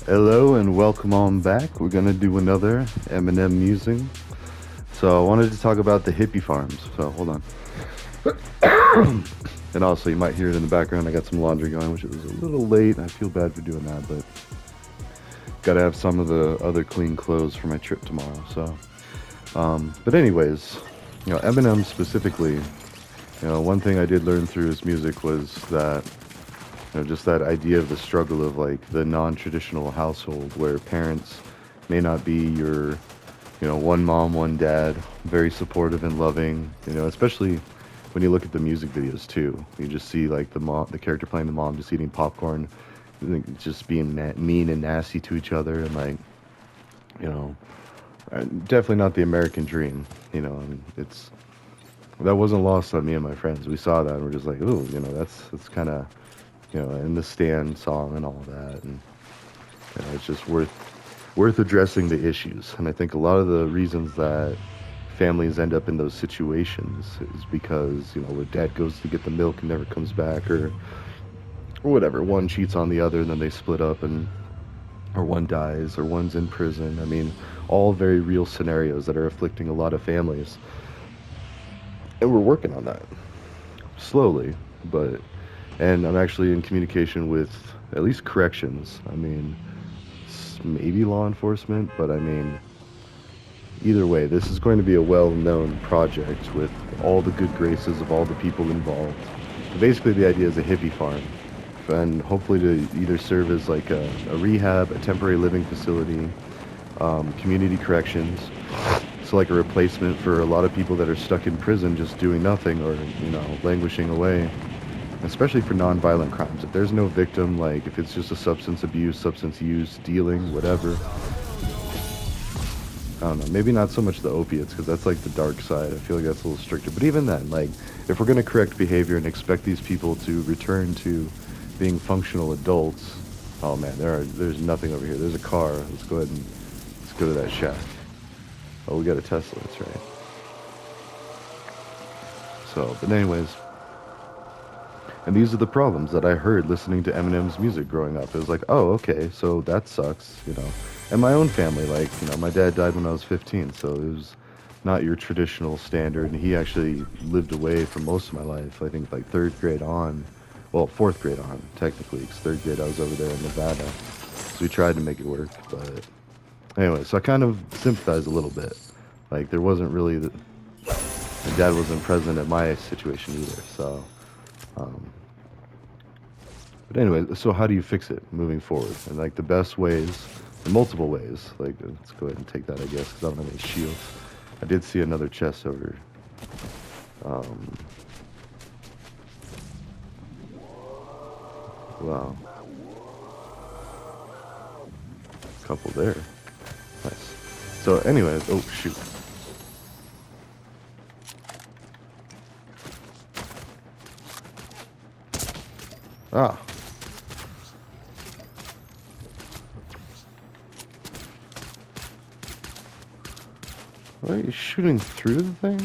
Hello and welcome on back. We're gonna do another Eminem musing. So I wanted to talk about the hippie farms. So hold on. And also you might hear it in the background. I got some laundry going, which is a little late. I feel bad for doing that, but gotta have some of the other clean clothes for my trip tomorrow. But anyways, Eminem specifically. One thing I did learn through his music was that just that idea of the struggle of like the non-traditional household where parents may not be your, one mom, one dad, very supportive and loving, especially when you look at the music videos too. You just see like the character playing the mom just eating popcorn, just being mean and nasty to each other, and like, you know, definitely not the American dream. And it's that wasn't lost on me and my friends. We saw that and we're just like, ooh, that's kind of in the stand song and all that, and it's just worth addressing the issues. And I think a lot of the reasons that families end up in those situations is because where dad goes to get the milk and never comes back, or whatever. One cheats on the other, and then they split up, and or one dies, or one's in prison. I mean, all very real scenarios that are afflicting a lot of families, and we're working on that slowly, but and I'm actually in communication with at least corrections. I mean, maybe law enforcement, but I mean, either way, this is going to be a well-known project with all the good graces of all the people involved. Basically, the idea is a hippie farm, and hopefully to either serve as like a rehab, a temporary living facility, community corrections. So like a replacement for a lot of people that are stuck in prison just doing nothing or, languishing away, especially for non-violent crimes. If there's no victim, like if it's just a substance abuse, substance use, dealing, whatever, I don't know, maybe not so much the opiates because that's like the dark side. I feel like that's a little stricter. But even then, like if we're going to correct behavior and expect these people to return to being functional adults, oh man, there's nothing over here. There's a car. Let's go to that shack. Oh, we got a Tesla. That's right. So, but anyways, and these are the problems that I heard listening to Eminem's music growing up. It was like, oh, okay, so that sucks. And my own family, like, my dad died when I was 15, so it was not your traditional standard. And he actually lived away for most of my life. I think like third grade on, well, fourth grade on, technically, because third grade I was over there in Nevada. So we tried to make it work, but anyway, so I kind of sympathize a little bit. Like, there wasn't really, my dad wasn't present at my situation either, so. Um, but anyway, so how do you fix it moving forward? And like the best ways, the multiple ways. Like let's go ahead and take that, I guess, because I don't have any shields. I did see another chest over. Um, wow, couple there. Nice. So, anyways, oh shoot. Ah. Are you shooting through the thing?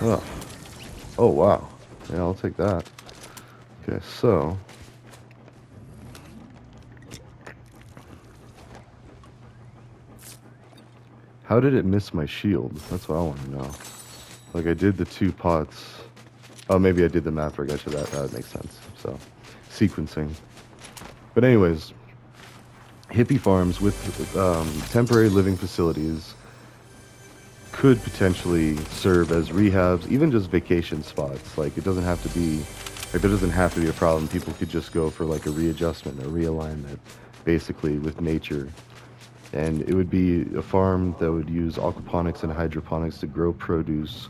Oh. Oh, wow. Yeah, I'll take that. Okay, so. How did it miss my shield? That's what I want to know. Like, I did the 2 pots. Oh, maybe I did the math where I got to that. That would make sense. So, sequencing. But anyways, hippie farms with temporary living facilities could potentially serve as rehabs, even just vacation spots. Like it doesn't have to be, like there doesn't have to be a problem. People could just go for like a readjustment, a realignment, basically with nature. And it would be a farm that would use aquaponics and hydroponics to grow produce,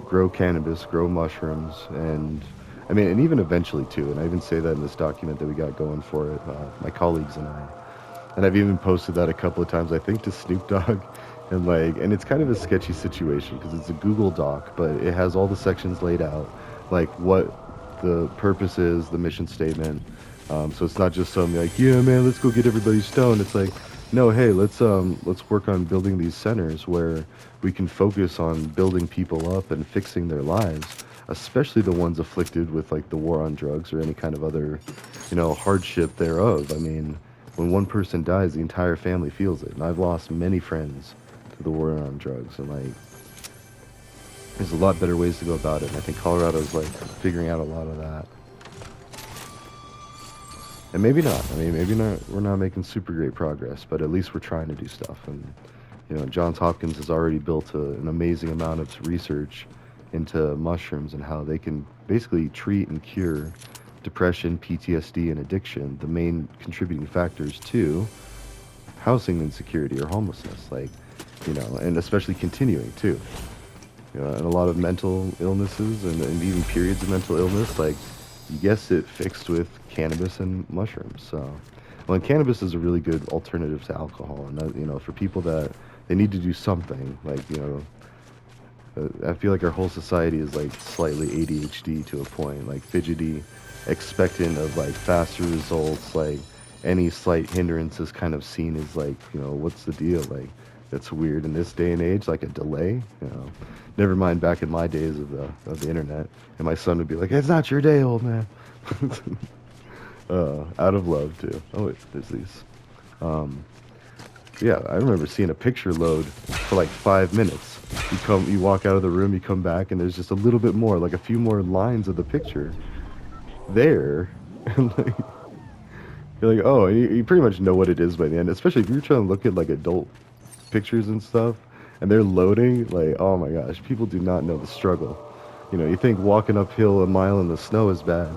grow cannabis, grow mushrooms, and I mean, and even eventually too. And I even say that in this document that we got going for it, my colleagues and I. And I've even posted that a couple of times, I think, to Snoop Dogg. And it's kind of a sketchy situation because it's a Google Doc, but it has all the sections laid out, like what the purpose is, the mission statement. So it's not just something like, yeah, man, let's go get everybody stoned. It's like, no, hey, let's work on building these centers where we can focus on building people up and fixing their lives, especially the ones afflicted with like the war on drugs or any kind of other, hardship thereof. I mean, when one person dies, the entire family feels it. And I've lost many friends to the war on drugs. And, like, there's a lot better ways to go about it. And I think Colorado's, like, figuring out a lot of that. And maybe not. I mean, maybe not. We're not making super great progress, but at least we're trying to do stuff. And, Johns Hopkins has already built an amazing amount of research into mushrooms and how they can basically treat and cure depression, PTSD, and addiction, the main contributing factors to housing insecurity or homelessness, like, and especially continuing too. And a lot of mental illnesses and even periods of mental illness, like, you guessed it, fixed with cannabis and mushrooms. So, well, and cannabis is a really good alternative to alcohol, and that, for people that they need to do something, like, I feel like our whole society is like slightly ADHD to a point, like fidgety, expectant of like faster results, like any slight hindrance is kind of seen as like, what's the deal? Like, that's weird in this day and age, like a delay, Never mind back in my days of the internet, and my son would be like, "It's not your day, old man." Out of love too. Oh wait, there's these. Yeah, I remember seeing a picture load for like 5 minutes. You walk out of the room, you come back, and there's just a little bit more, like a few more lines of the picture there, and like you're like, oh, you pretty much know what it is by the end. Especially if you're trying to look at like adult pictures and stuff, and they're loading, like, oh my gosh, people do not know the struggle. You think walking uphill a mile in the snow is bad.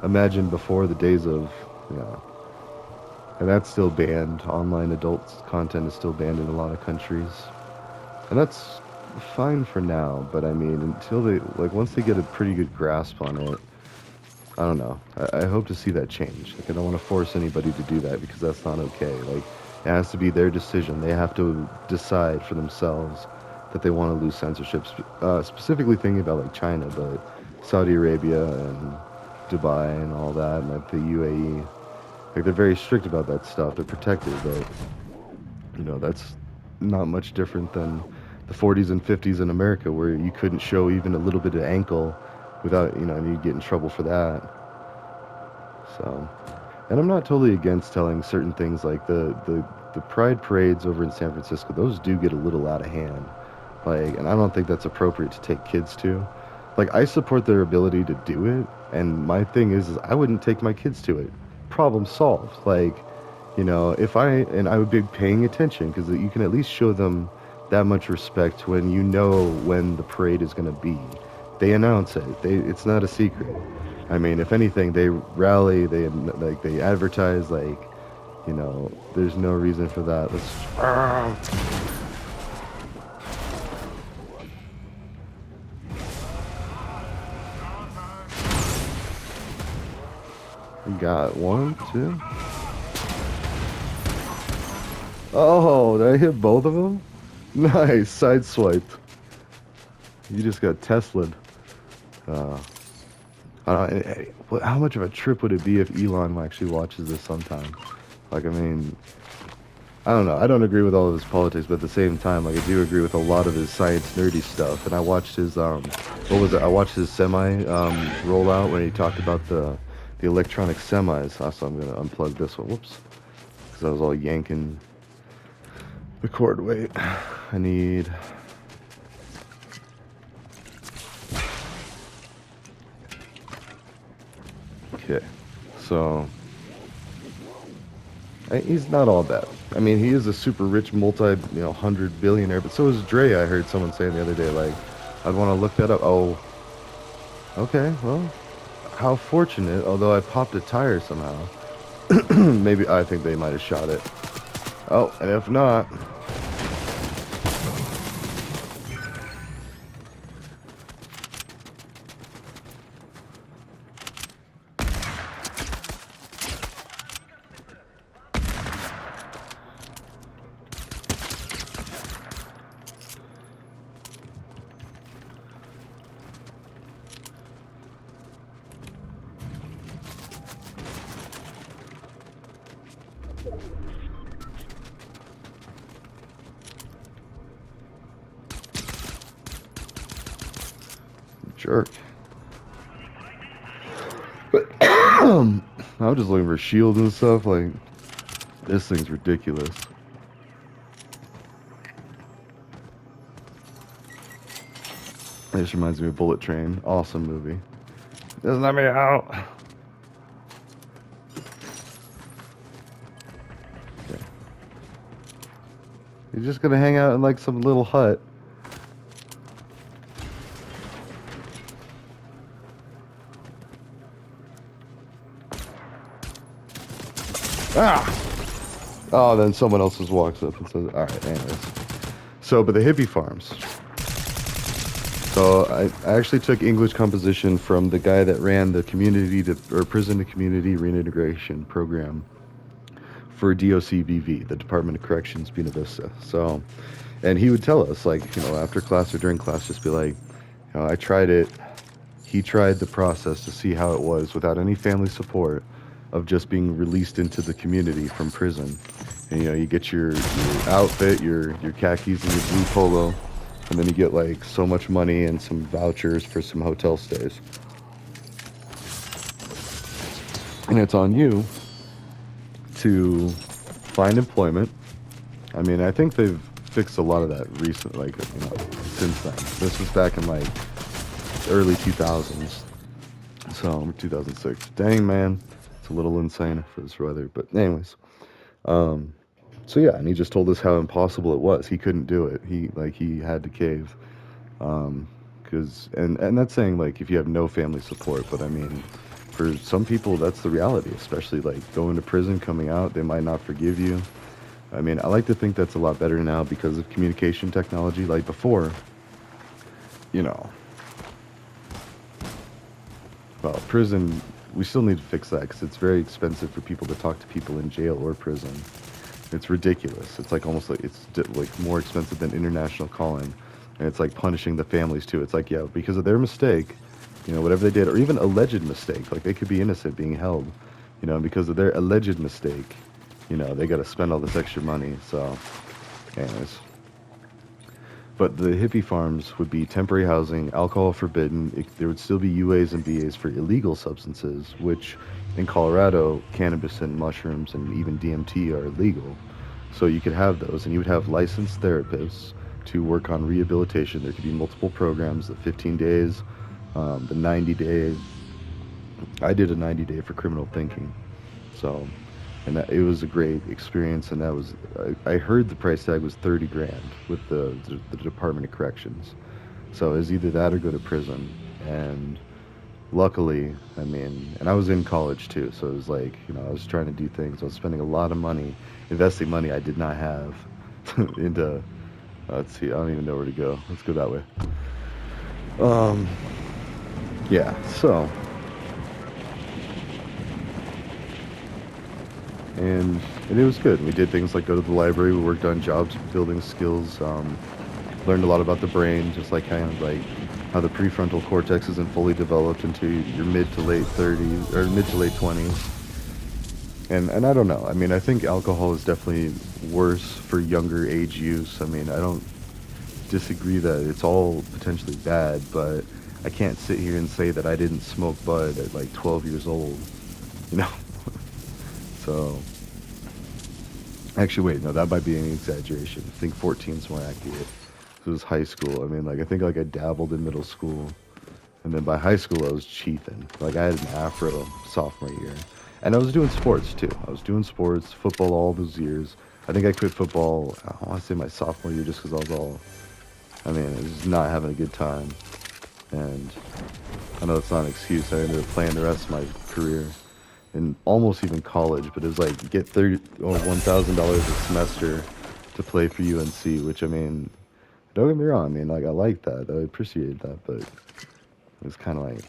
Imagine before the days of, and that's still banned. Online adult content is still banned in a lot of countries. And that's fine for now, but I mean, until once they get a pretty good grasp on it, I don't know. I hope to see that change. Like, I don't want to force anybody to do that because that's not okay. Like, it has to be their decision. They have to decide for themselves that they want to lose censorship. Specifically thinking about like China, but Saudi Arabia and Dubai and all that, and like the UAE. Like, they're very strict about that stuff. They're protected, but that's not much different than the 40s and 50s in America, where you couldn't show even a little bit of ankle without, and you'd get in trouble for that. So, and I'm not totally against telling certain things, like the pride parades over in San Francisco. Those do get a little out of hand. Like, and I don't think that's appropriate to take kids to. Like, I support their ability to do it, and my thing is I wouldn't take my kids to it. Problem solved. Like, if I would be paying attention, because you can at least show them that much respect when when the parade is going to be. They announce it. It's not a secret. I mean, if anything, they rally, they advertise, like, there's no reason for that. We got one, two. Oh, did I hit both of them? Nice, sideswiped. You just got Tesla'd. How much of a trip would it be if Elon actually watches this sometime? Like, I mean, I don't know. I don't agree with all of his politics, but at the same time, like, I do agree with a lot of his science nerdy stuff. And I watched his what was it? I watched his semi rollout when he talked about the electronic semis. Also, I'm gonna unplug this one. Whoops, because I was all yanking the cord. Wait, I need. Okay, so he's not all bad. I mean, he is a super rich, $100 billionaire, but so is Dre. I heard someone saying the other day, like, I'd want to look that up. Oh, okay, well, how fortunate. Although I popped a tire somehow. Maybe I think they might have shot it. Oh, and if not. Jerk. I'm just looking for shields and stuff. Like, this thing's ridiculous. This reminds me of Bullet Train. Awesome movie. Doesn't let me out. Okay. You're just gonna hang out in like some little hut. Ah! Oh, then someone else just walks up and says, alright, anyways. So, but the hippie farms. So, I actually took English composition from the guy that ran the prison to community reintegration program for DOCBV, the Department of Corrections, Buena Vista. So, and he would tell us, like, you know, after class or during class, just be like, you know, I tried it. He tried the process to see how it was without any family support of just being released into the community from prison. And, you know, you get your outfit, your khakis and your blue polo, and then you get like so much money and some vouchers for some hotel stays. And it's on you to find employment. I mean, I think they've fixed a lot of that recently, like, you know, since then. This was back in like early 2000s. So, 2006. Dang, man. It's a little insane for this weather. But anyways. So yeah, and he just told us how impossible it was. He couldn't do it. He had to cave. Cause, and that's saying like if you have no family support, but I mean, for some people that's the reality, especially like going to prison, coming out, they might not forgive you. I mean, I like to think that's a lot better now because of communication technology. Like before, you know, well, prison, we still need to fix that because it's very expensive for people to talk to people in jail or prison. It's ridiculous. It's like almost like it's like more expensive than international calling, and it's like punishing the families too. It's like, yeah, because of their mistake, you know, whatever they did, or even alleged mistake, like they could be innocent being held, you know, and because of their alleged mistake, you know, they got to spend all this extra money. So, anyways. But the hippie farms would be temporary housing, alcohol forbidden. There would still be UAs and BAs for illegal substances, which in Colorado, cannabis and mushrooms and even DMT are illegal. So you could have those, and you would have licensed therapists to work on rehabilitation. There could be multiple programs, the 15 days, the 90 day. I did a 90-day for criminal thinking. So, and it was a great experience, and that was, I heard the price tag was 30 grand with the Department of Corrections. So it was either that or go to prison. And luckily, I mean, and I was in college too, so it was like, you know, I was trying to do things. I was spending a lot of money, investing money I did not have into, let's see, I don't even know where to go. Let's go that way. Yeah, so, and it was good. We did things like go to the library, we worked on jobs, building skills, learned a lot about the brain, just like kind of like how the prefrontal cortex isn't fully developed into your mid to late 30s or mid to late 20s. And I don't know. I mean, I think alcohol is definitely worse for younger age use. I mean, I don't disagree that it's all potentially bad, but I can't sit here and say that I didn't smoke bud at like 12 years old, you know? So, actually, wait, no, that might be an exaggeration. I think 14 is more accurate. It was high school. I mean, like, I think, like, I dabbled in middle school. And then by high school, I was chiefing. Like, I had an afro sophomore year. And I was doing sports, too. I was doing sports, football all those years. I think I quit football, I want to say my sophomore year just because I was all... I mean, I was just not having a good time. And I know it's not an excuse. I ended up playing the rest of my career. And almost even college. But it was like, get $30 or $1,000 a semester to play for UNC, which, I mean... Don't get me wrong, I mean, like, I like that, I appreciate that, but it was kind of like,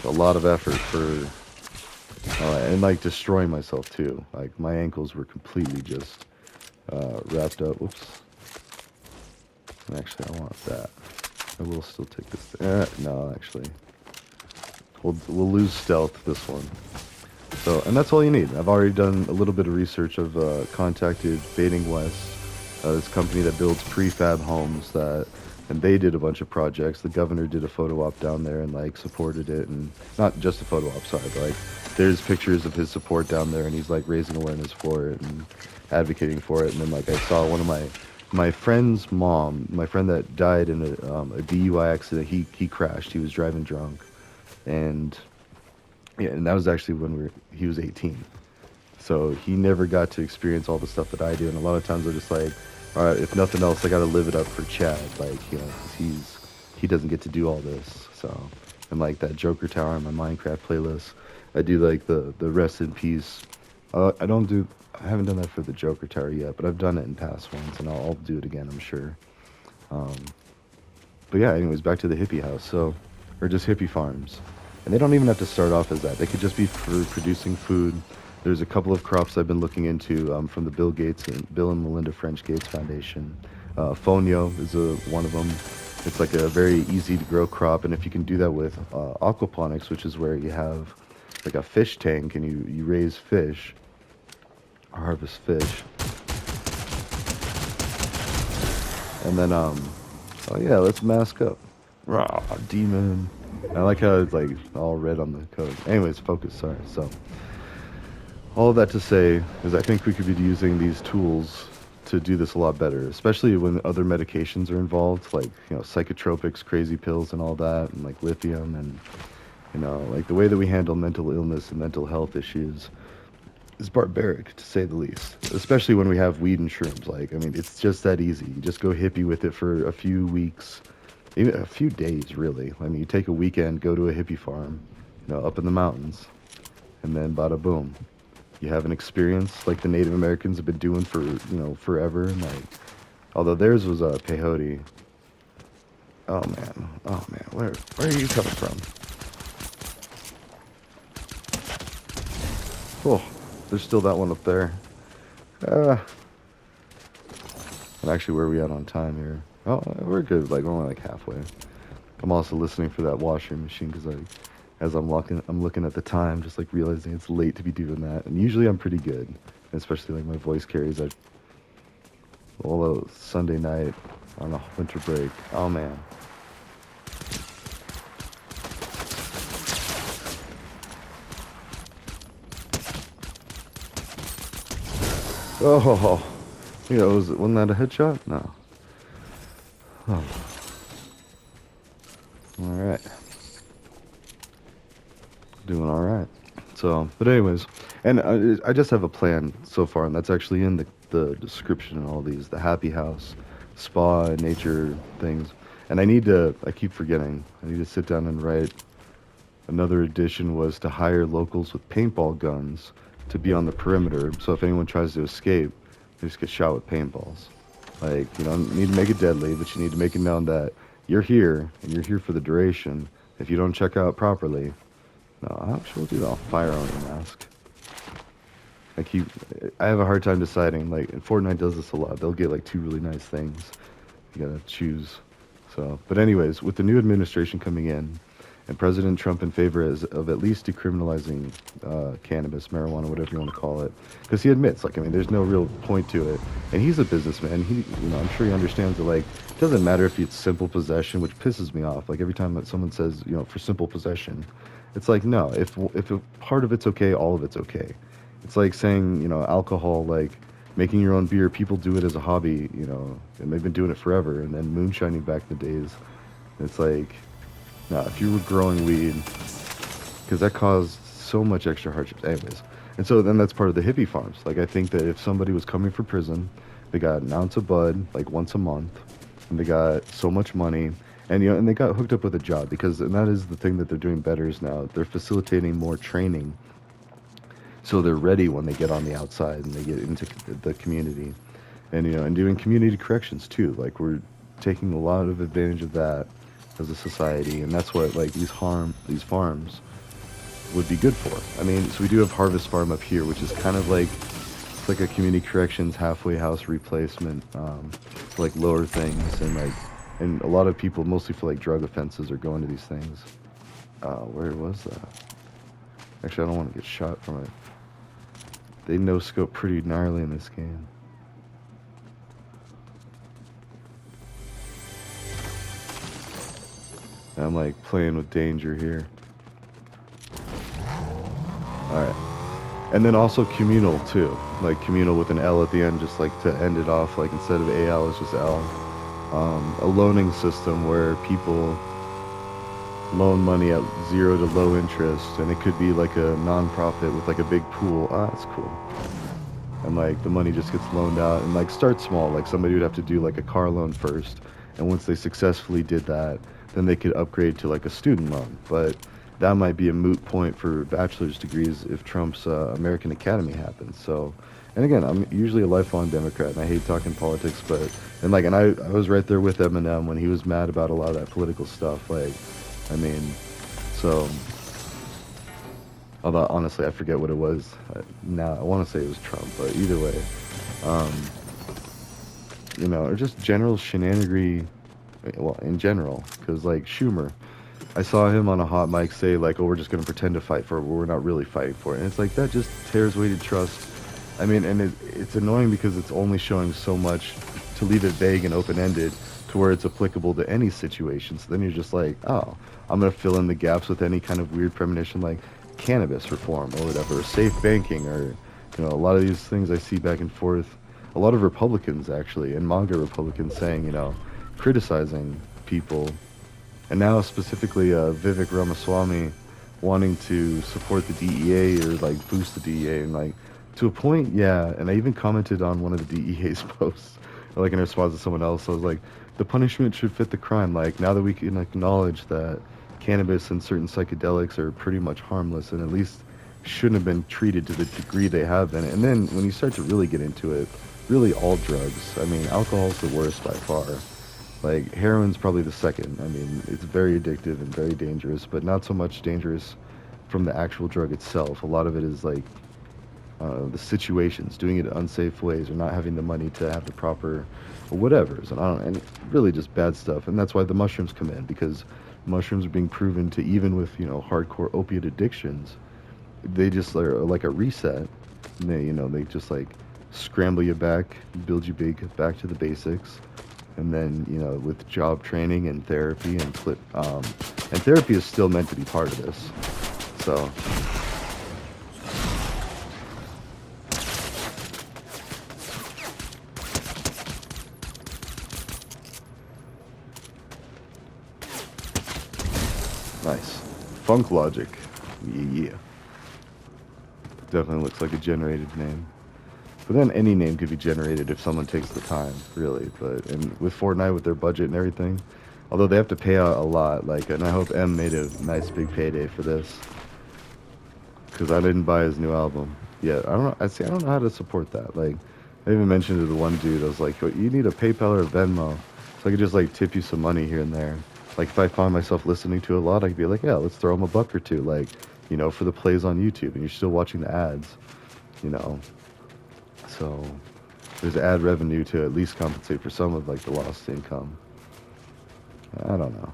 a lot of effort for, and, like, destroying myself, too. Like, my ankles were completely just, wrapped up. Whoops. Actually, I want that. I will still take this. No, actually. We'll lose stealth this one. So, and that's all you need. I've already done a little bit of research. I've contacted Fading West, this company that builds prefab homes that and they did a bunch of projects. The governor did a photo op down there and like supported it, and not just a photo op, sorry, but like there's pictures of his support down there, and he's like raising awareness for it and advocating for it. And then like I saw one of my friend's mom, my friend that died in a DUI accident. He crashed. He was driving drunk, and yeah, and that was actually when he was 18. So he never got to experience all the stuff that I do. And a lot of times I'm just like, all right, if nothing else, I got to live it up for Chad, like, you know, 'cause he doesn't get to do all this. So, and like that Joker Tower on my Minecraft playlist, I do like the rest in peace. I haven't done that for the Joker Tower yet, but I've done it in past ones, and I'll do it again, I'm sure. Um, but yeah, anyways, back to the hippie house. So, or just hippie farms. And they don't even have to start off as that. They could just be for producing food. There's a couple of crops I've been looking into from the Bill and Melinda French Gates Foundation. Fonio is one of them. It's like a very easy to grow crop, and if you can do that with aquaponics, which is where you have like a fish tank and you raise fish, or harvest fish, and then oh yeah, let's mask up. Rah, demon. I like how it's like all red on the code. Anyways, focus. Sorry. So all of that to say is I think we could be using these tools to do this a lot better, especially when other medications are involved, like, you know, psychotropics, crazy pills and all that, and like lithium, and, you know, like the way that we handle mental illness and mental health issues is barbaric, to say the least, especially when we have weed and shrooms. Like, I mean, it's just that easy. You just go hippie with it for a few weeks, even a few days, really. I mean, you take a weekend, go to a hippie farm, you know, up in the mountains, and then bada boom. You have an experience like the Native Americans have been doing for, you know, forever. And like, although theirs was peyote. Oh man, where are you coming from? Oh, there's still that one up there. And actually, where are we at on time here? Oh, we're good. Like, we're only like halfway. I'm also listening for that washing machine because like, as I'm looking at the time, just like realizing it's late to be doing that. And usually I'm pretty good, especially like my voice carries. Although Sunday night on a winter break. Oh man. Oh, you know, wasn't that a headshot? No. Oh. All right. Doing all right. So, but anyways, and I just have a plan so far, and that's actually in the description and all these, the happy house, spa, and nature things. And I keep forgetting, I need to sit down and write. Another addition was to hire locals with paintball guns to be on the perimeter, so if anyone tries to escape, they just get shot with paintballs. Like, you don't need to make it deadly, but you need to make it known that you're here, and you're here for the duration. If you don't check out properly, no, actually, we'll do that. I'll fire on your mask. I have a hard time deciding, like, and Fortnite does this a lot. They'll get, like, two really nice things. You gotta choose. So, but anyways, with the new administration coming in, and President Trump in favor of at least decriminalizing cannabis, marijuana, whatever you want to call it, because he admits, like, I mean, there's no real point to it, and he's a businessman. You know, I'm sure he understands that, like, it doesn't matter if it's simple possession, which pisses me off. Like every time that someone says, you know, for simple possession, it's like, no, if a part of it's okay, all of it's okay. It's like saying, you know, alcohol, like making your own beer. People do it as a hobby, you know, and they've been doing it forever. And then moonshining back in the days, it's like, nah, if you were growing weed, because that caused so much extra hardships. Anyways, and so then that's part of the hippie farms. Like I think that if somebody was coming for prison, they got an ounce of bud like once a month, and they got so much money, and you know, and they got hooked up with a job because, and that is the thing that they're doing better is now they're facilitating more training, so they're ready when they get on the outside and they get into the community, and you know, and doing community corrections too. Like we're taking a lot of advantage of that as a society, and that's what like these farms would be good for. I mean, so we do have Harvest Farm up here, which is kind of like it's like a community corrections halfway house replacement for like lower things, and like, and a lot of people mostly for like drug offenses are going to these things. Where was that? Actually, I don't want to get shot from it. They no scope pretty gnarly in this game. And I'm like playing with danger here. Alright. And then also communal too. Like communal with an L at the end, just like to end it off, like instead of AL it's just L. A loaning system where people loan money at 0 to low interest, and it could be like a non-profit with like a big pool. Ah, that's cool. And like the money just gets loaned out, and like start small. Like somebody would have to do like a car loan first, and once they successfully did that, then they could upgrade to like a student loan. But that might be a moot point for bachelor's degrees if Trump's American Academy happens. So, and again, I'm usually a lifelong Democrat, and I hate talking politics, but and I was right there with Eminem when he was mad about a lot of that political stuff. Like, I mean, so. Although honestly, I forget what it was. Now I want to say it was Trump, but either way, um, or just general shenanigery. Well, in general, because like Schumer, I saw him on a hot mic say like, "Oh, we're just gonna pretend to fight for it, but we're not really fighting for it," and it's like that just tears weighted trust. I mean, and it's annoying because it's only showing so much to leave it vague and open ended to where it's applicable to any situation. So then you're just like, oh, I'm gonna fill in the gaps with any kind of weird premonition like cannabis reform or whatever, safe banking, or a lot of these things I see back and forth. A lot of Republicans actually, and MAGA Republicans saying, criticizing people, and now specifically Vivek Ramaswamy wanting to support the DEA or like boost the DEA, and like to a point, yeah. And I even commented on one of the DEA's posts, like in response to someone else. I was like, the punishment should fit the crime. Like now that we can acknowledge that cannabis and certain psychedelics are pretty much harmless and at least shouldn't have been treated to the degree they have been. And then when you start to really get into it, really all drugs. I mean, alcohol's the worst by far. Like heroin's probably the second. I mean, it's very addictive and very dangerous, but not so much dangerous from the actual drug itself. A lot of it is like the situations, doing it in unsafe ways, or not having the money to have the proper or whatever's, and I don't, and really just bad stuff. And that's why the mushrooms come in, because mushrooms are being proven to, even with hardcore opiate addictions, they just are like a reset. And they just like scramble you back, build you back to the basics, and then with job training and therapy and therapy is still meant to be part of this. So. Nice. Funk Logic. Yeah. Definitely looks like a generated name. But then any name could be generated if someone takes the time, really. But and with Fortnite, with their budget and everything, although they have to pay out a lot, like, and I hope M made a nice big payday for this, because I didn't buy his new album yet. I don't know. I don't know how to support that. Like, I even mentioned to the one dude, I was like, "Yo, you need a PayPal or a Venmo, so I could just like tip you some money here and there." Like if I find myself listening to a lot, I could be like, yeah, let's throw him a buck or two, like, for the plays on YouTube, and you're still watching the ads, you know. So there's ad revenue to at least compensate for some of like the lost income. I don't know.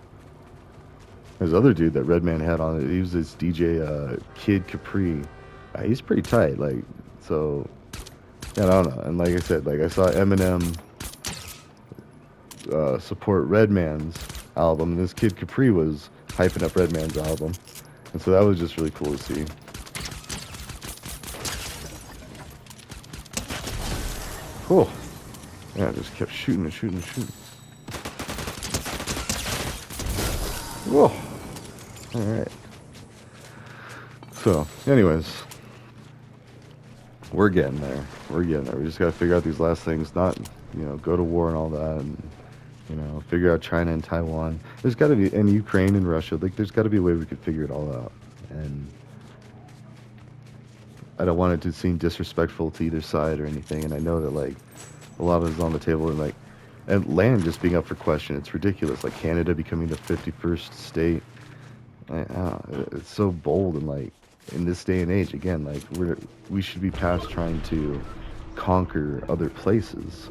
There's other dude that Redman had on it. He was this DJ Kid Capri. He's pretty tight, like, so yeah, I don't know. And like I said, like I saw Eminem support Redman's album, and this Kid Capri was hyping up Redman's album, and so that was just really cool to see. Cool. Yeah, I just kept shooting and shooting and shooting. Whoa. Alright. So, anyways, we're getting there. We're getting there. We just gotta figure out these last things, not, go to war and all that, and figure out China and Taiwan. There's got to be, and Ukraine and Russia. Like, there's got to be a way we could figure it all out. And I don't want it to seem disrespectful to either side or anything. And I know that like a lot of it is on the table, and like, and land just being up for question. It's ridiculous. Like Canada becoming the 51st state. It's so bold, and like in this day and age, again, like we should be past trying to conquer other places.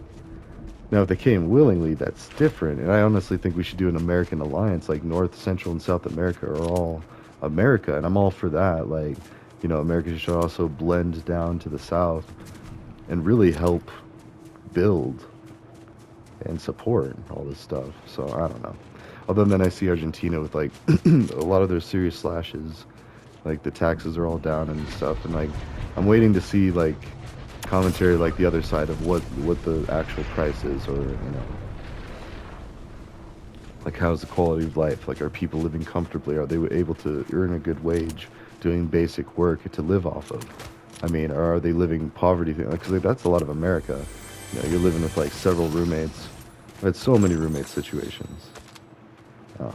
Now, if they came willingly, that's different. And I honestly think we should do an American alliance, like North, Central, and South America are all America, and I'm all for that. Like, America should also blend down to the South and really help build and support all this stuff. So I don't know. Although then I see Argentina with like a lot of their serious slashes, like the taxes are all down and stuff, and like I'm waiting to see like commentary like the other side of what the actual price is, or like how's the quality of life, like are people living comfortably, are they able to earn a good wage doing basic work to live off of. I mean, or are they living poverty thing, because like, that's a lot of America. You're living with like several roommates. I had so many roommate situations. Oh.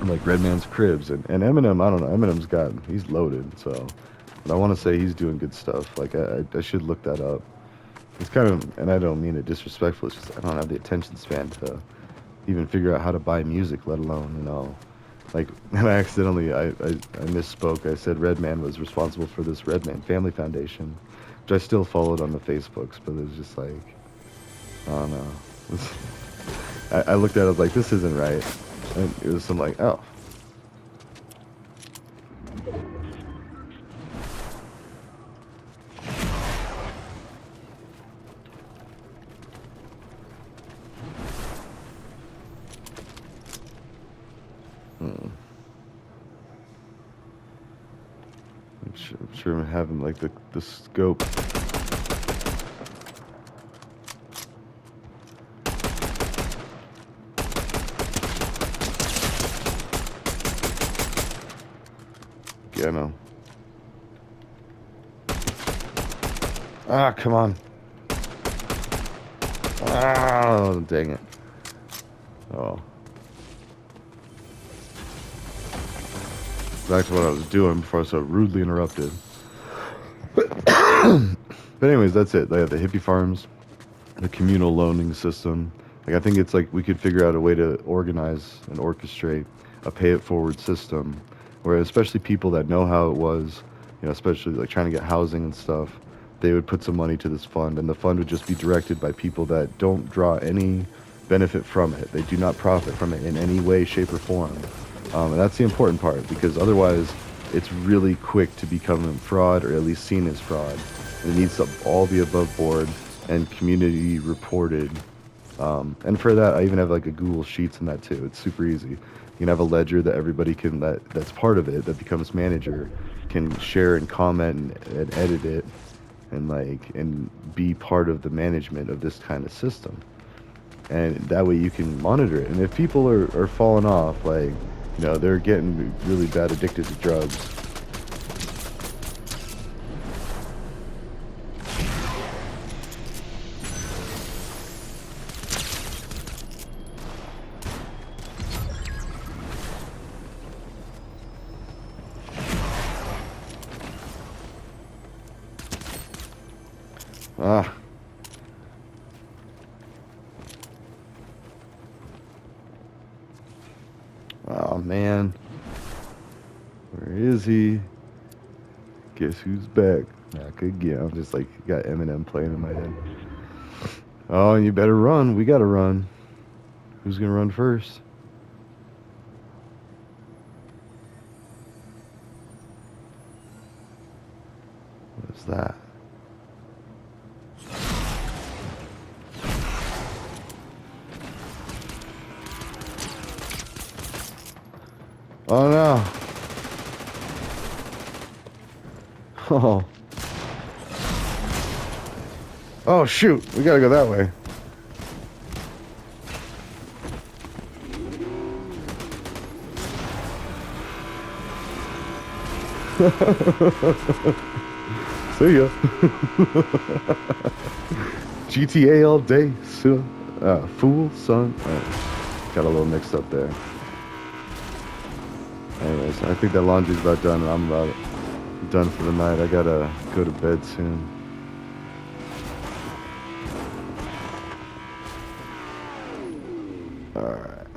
Like Redman's Cribs and Eminem. I don't know. He's loaded. So, but I want to say he's doing good stuff. Like I should look that up. It's kind of, and I don't mean it disrespectful. It's just I don't have the attention span to even figure out how to buy music, let alone like. And I accidentally I misspoke. I said Redman was responsible for this Redman Family Foundation, which I still followed on the Facebooks, but it's just like I don't know. I looked at it like this isn't right. And it was some like, oh. I'm sure I'm having like the scope. Yeah, I know. Ah, come on. Oh, dang it. Oh. Back to what I was doing before I was so rudely interrupted. But anyways, that's it. They have the hippie farms, the communal loaning system. Like I think it's like we could figure out a way to organize and orchestrate a pay it forward system where especially people that know how it was, especially like trying to get housing and stuff, they would put some money to this fund, and the fund would just be directed by people that don't draw any benefit from it. They do not profit from it in any way, shape, or form. And that's the important part, because otherwise it's really quick to become fraud, or at least seen as fraud. And it needs to all be above board and community reported. And for that, I even have like a Google Sheets in that too. It's super easy. You can have a ledger that everybody can, that's part of it, that becomes manager, can share and comment and edit it, and be part of the management of this kind of system. And that way you can monitor it. And if people are falling off, like, they're getting really bad addicted to drugs. Ah. Oh, man. Where is he? Guess who's back? Back again. I'm just like, got Eminem playing in my head. Oh, and you better run. We gotta run. Who's gonna run first? What is that? Oh no. Oh. Oh shoot. We gotta go that way. See ya. GTA all day, son. Fool, son. Got a little mixed up there. Anyways, I think that laundry's about done, and I'm about done for the night. I gotta go to bed soon. Alright.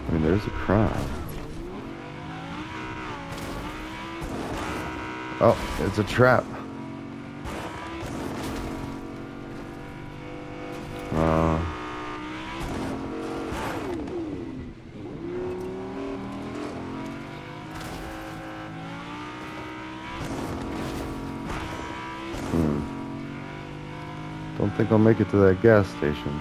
I mean, there's a crime. Oh, it's a trap. think I'll make it to that gas station.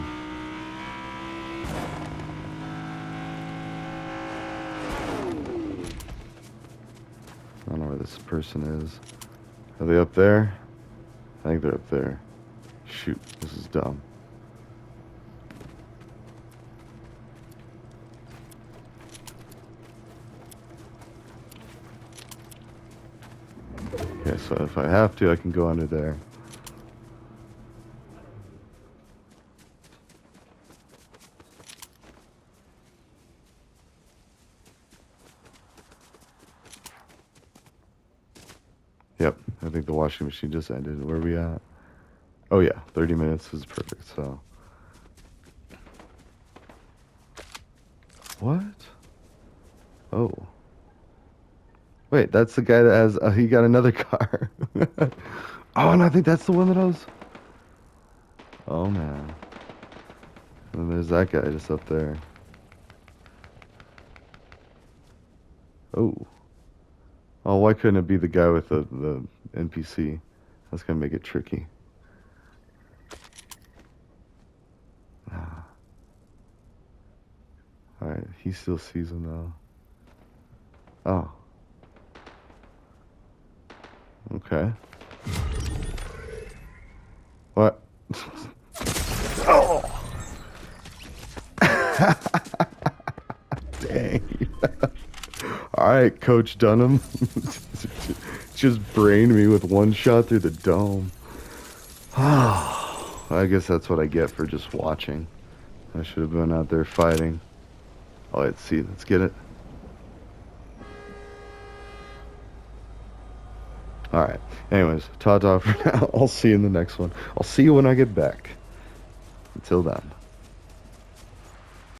I don't know where this person is. Are they up there? I think they're up there. Shoot, this is dumb. Okay, so if I have to, I can go under there. Yep, I think the washing machine just ended. Where are we at? Oh yeah, 30 minutes is perfect, so. What? Oh. Wait, that's the guy that has, he got another car. Oh, and I think that's the one that I was. Oh man. And there's that guy just up there. Oh. Oh, why couldn't it be the guy with the NPC? That's gonna make it tricky. Alright, he still sees him though. Oh. Okay. What? Oh! Dang. Alright, Coach Dunham. Just brained me with one shot through the dome. I guess that's what I get for just watching. I should have been out there fighting. Oh, let's see. Let's get it. Alright. Anyways, ta-ta for now. I'll see you in the next one. I'll see you when I get back. Until then.